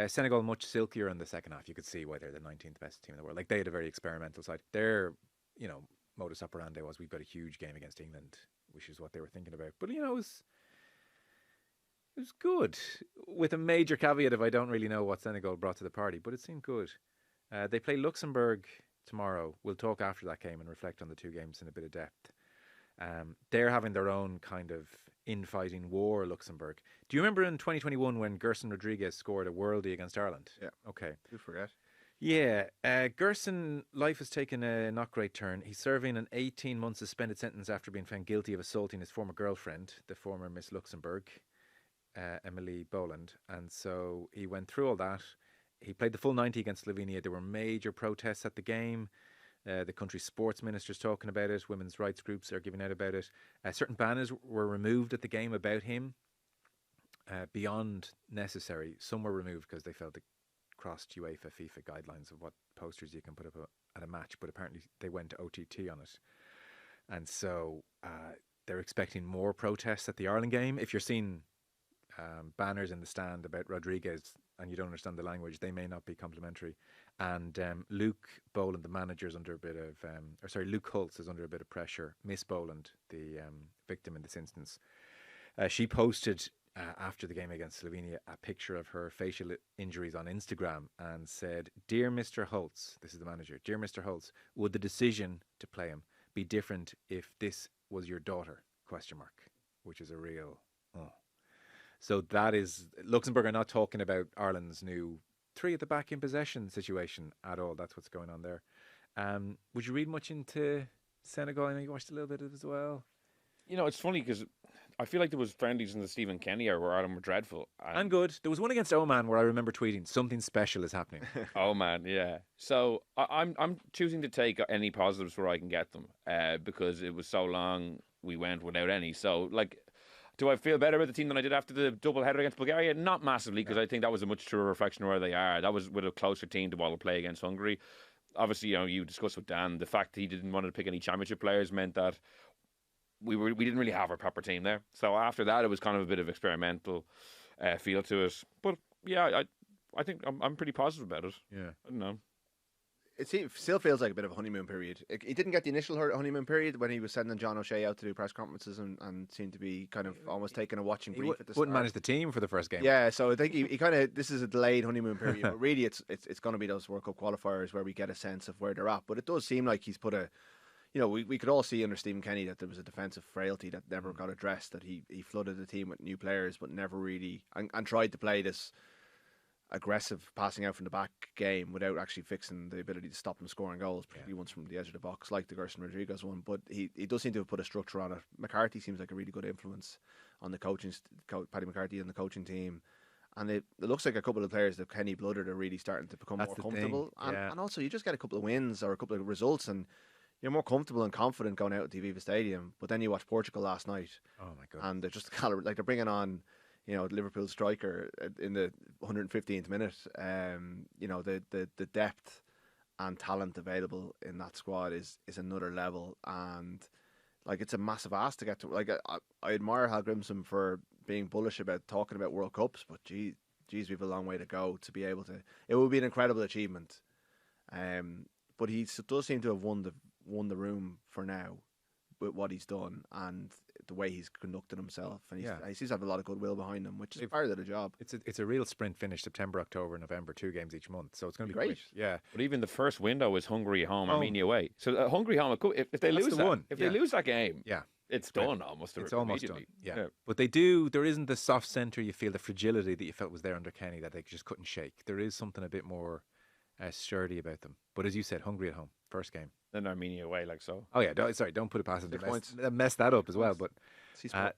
Senegal much silkier in the second half. You could see why they're the 19th best team in the world. They had a very experimental side. Their, modus operandi was, we've got a huge game against England, which is what they were thinking about. But, it was good, with a major caveat of I don't really know what Senegal brought to the party, but it seemed good. They play Luxembourg tomorrow. We'll talk after that game and reflect on the 2 games in a bit of depth. They're having their own kind of infighting war, Luxembourg. Do you remember in 2021 when Gerson Rodriguez scored a worldie against Ireland? Yeah. Okay. Who forget? Yeah. Gerson, life has taken a not great turn. He's serving an 18-month suspended sentence after being found guilty of assaulting his former girlfriend, the former Miss Luxembourg, Emily Boland. And so he went through all that. He played the full 90 against Slovenia. There were major protests at the game. The country's sports minister's talking about it. Women's rights groups are giving out about it. Certain banners were removed at the game about him beyond necessary. Some were removed because they felt it crossed UEFA, FIFA guidelines of what posters you can put up at a match. But apparently they went OTT on it. And so they're expecting more protests at the Ireland game. If you're seeing banners in the stand about Rodriguez and you don't understand the language, they may not be complimentary. And Luke Boland, the manager, is under a bit of, Luke Holtz is under a bit of pressure. Miss Boland, the victim in this instance, she posted after the game against Slovenia a picture of her facial injuries on Instagram and said, "Dear Mr. Holtz," this is the manager, "Dear Mr. Holtz, would the decision to play him be different if this was your daughter?" ? Which is a real, So that is, Luxembourg are not talking about Ireland's new 3 at the back in possession situation at all. That's what's going on there. Would you read much into Senegal? I know you watched a little bit of it as well. It's funny because I feel like there was friendlies in the Stephen Kenny era where Ireland were dreadful. And good. There was one against Oman where I remember tweeting, something special is happening. Oman, yeah. So I'm choosing to take any positives where I can get them because it was so long we went without any. So, do I feel better about the team than I did after the double header against Bulgaria? Not massively, because I think that was a much truer reflection of where they are. That was with a closer team to what will play against Hungary. Obviously, you discussed with Dan, the fact that he didn't want to pick any championship players meant that we didn't really have our proper team there. So after that, it was kind of a bit of experimental feel to it. But yeah, I think I'm pretty positive about it. Yeah, I don't know. It still feels like a bit of a honeymoon period. He didn't get the initial honeymoon period when he was sending John O'Shea out to do press conferences and seemed to be kind of almost taking a watching brief at the start. Wouldn't manage the team for the first game. Yeah, so I think he kind of, this is a delayed honeymoon period, but really it's going to be those World Cup qualifiers where we get a sense of where they're at. But it does seem like he's put we could all see under Stephen Kenny that there was a defensive frailty that never got addressed, that he flooded the team with new players but never really, and tried to play this aggressive passing out from the back game without actually fixing the ability to stop him scoring goals, particularly ones from the edge of the box, like the Gerson Rodriguez one. But he does seem to have put a structure on it. McCarthy seems like a really good influence on the coaching, Paddy McCarthy and the coaching team. And it looks like a couple of players that Kenny blooded are really starting to become more comfortable. And also, you just get a couple of wins or a couple of results and you're more comfortable and confident going out to Aviva Stadium. But then you watch Portugal last night. Oh my God. And they're just they're bringing on Liverpool striker in the 115th minute. The depth and talent available in that squad is another level, and it's a massive ask to get to. I admire Hallgrimsson for being bullish about talking about World Cups, but geez, we have a long way to go to be able to. It would be an incredible achievement, but he does seem to have won won the room for now with what he's done and the way he's conducted himself, and he seems to have a lot of goodwill behind him, which is part of the job. It's a real sprint finish, September, October, November, 2 games each month, so it's going to be great. Quick. Yeah, but even the first window is Hungary home, Armenia away. So Hungary home, if they lose they lose that game, it's done almost. It's almost done. Yeah. But there isn't the soft centre. You feel the fragility that you felt was there under Kenny that they just couldn't shake. There is something a bit more sturdy about them. But as you said, Hungary at home, first game. Then Armenia away, like so. Oh yeah, don't put it past them to mess that up as well. But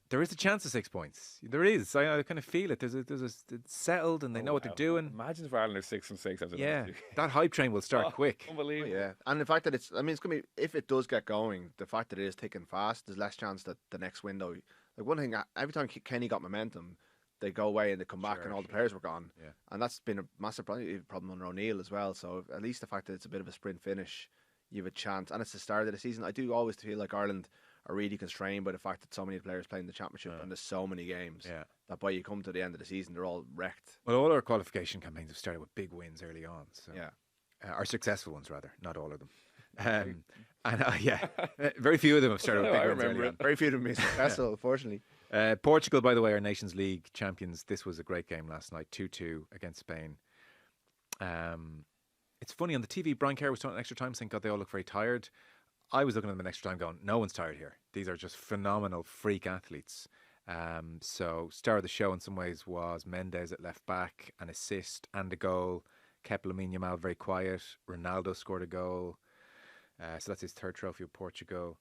there is a chance of 6 points. There is. I kind of feel it. It's settled, and they know what they're doing. Imagine if Ireland are 6-6. That hype train will start quick. Unbelievable. Yeah, and the fact that it's going to be, if it does get going, the fact that it is ticking fast, there's less chance that the next window. Like one thing, every time Kenny got momentum, they go away and they come back and all the players were gone. Yeah. And that's been a massive problem under O'Neill as well. So at least the fact that it's a bit of a sprint finish, you have a chance. And it's the start of the season. I do always feel like Ireland are really constrained by the fact that so many players playing the championship and there's so many games that by you come to the end of the season, they're all wrecked. Well, all our qualification campaigns have started with big wins early on. So. Yeah. Our successful ones, rather, not all of them. Very few of them have started with big wins early on. Very few of them have been successful, unfortunately. Portugal, by the way, our Nations League champions. This was a great game last night, 2-2 against Spain. It's funny, on the TV, Brian Kerr was talking extra time saying, God, they all look very tired. I was looking at them in extra time going, no one's tired here. These are just phenomenal freak athletes. So star of the show in some ways was Mendes at left back, an assist and a goal. Kept Lamine Yamal very quiet. Ronaldo scored a goal. So that's his third trophy of Portugal.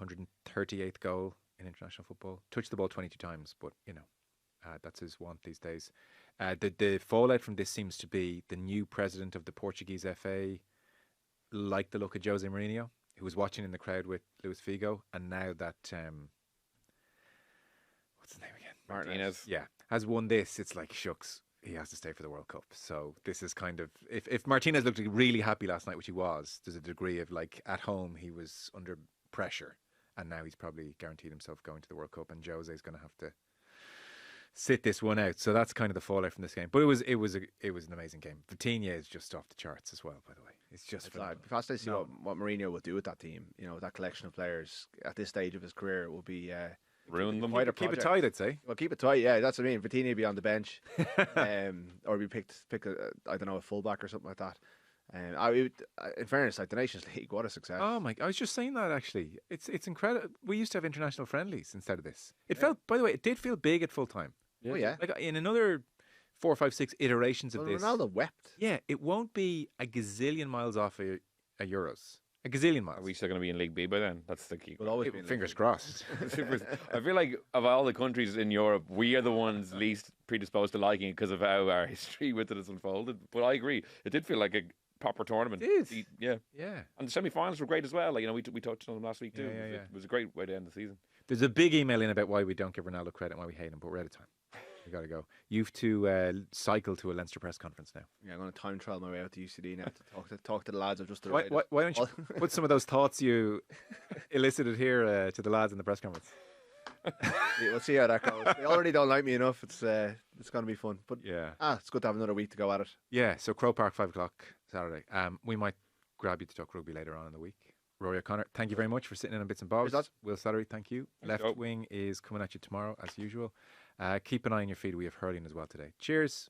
138th goal in international football. Touched the ball 22 times, but that's his want these days. The fallout from this seems to be the new president of the Portuguese FA liked the look of Jose Mourinho, who was watching in the crowd with Luis Figo, and now that what's his name again? Martinez. Yeah, has won this. It's like shucks. He has to stay for the World Cup. So this is kind of, if Martinez looked really happy last night, which he was, there's a degree of like at home he was under pressure, and now he's probably guaranteed himself going to the World Cup, and Jose's going to have to sit this one out. So that's kind of the fallout from this game. But it was an amazing game. Vitinha is just off the charts as well, by the way. It's just fascinating to see what Mourinho will do with that team. That collection of players at this stage of his career will be ruin them. Keep it tight, I'd say. Well, keep it tight. Yeah, that's what I mean. Vitinha will be on the bench, or we pick a fullback or something like that. In fairness, like the Nations League, what a success! Oh my! I was just saying that actually. It's incredible. We used to have international friendlies instead of this. It felt, by the way, it did feel big at full time. Yeah. Oh yeah. Like in another 4, 5, 6 iterations of this. Ronaldo wept. Yeah, it won't be a gazillion miles off a Euros. A gazillion miles. Are we still going to be in League B by then? That's the key. We'll always be fingers crossed. I feel like of all the countries in Europe, we are the ones least predisposed to liking it because of how our history with it has unfolded. But I agree, it did feel like a proper tournament. It is. Yeah. Yeah. And the semi-finals were great as well. Like, we touched on them last week too. Yeah. It was a great way to end the season. There's a big email in about why we don't give Ronaldo credit and why we hate him, but we're out of time. We got to go. You've to cycle to a Leinster press conference now. Yeah, I'm going to time trial my way out to UCD now to talk to the lads. I've just why don't you put some of those thoughts you elicited here to the lads in the press conference? We'll see how that goes. They already don't like me enough. It's going to be fun. But it's good to have another week to go at it. Yeah. So Crow Park, 5 o'clock Saturday. We might grab you to talk rugby later on in the week. Rory O'Connor, thank you very much for sitting in on Bits and Bobs. Will Slattery, thank you. Left Wing is coming at you tomorrow as usual. Keep an eye on your feed. We have hurling as well today. Cheers.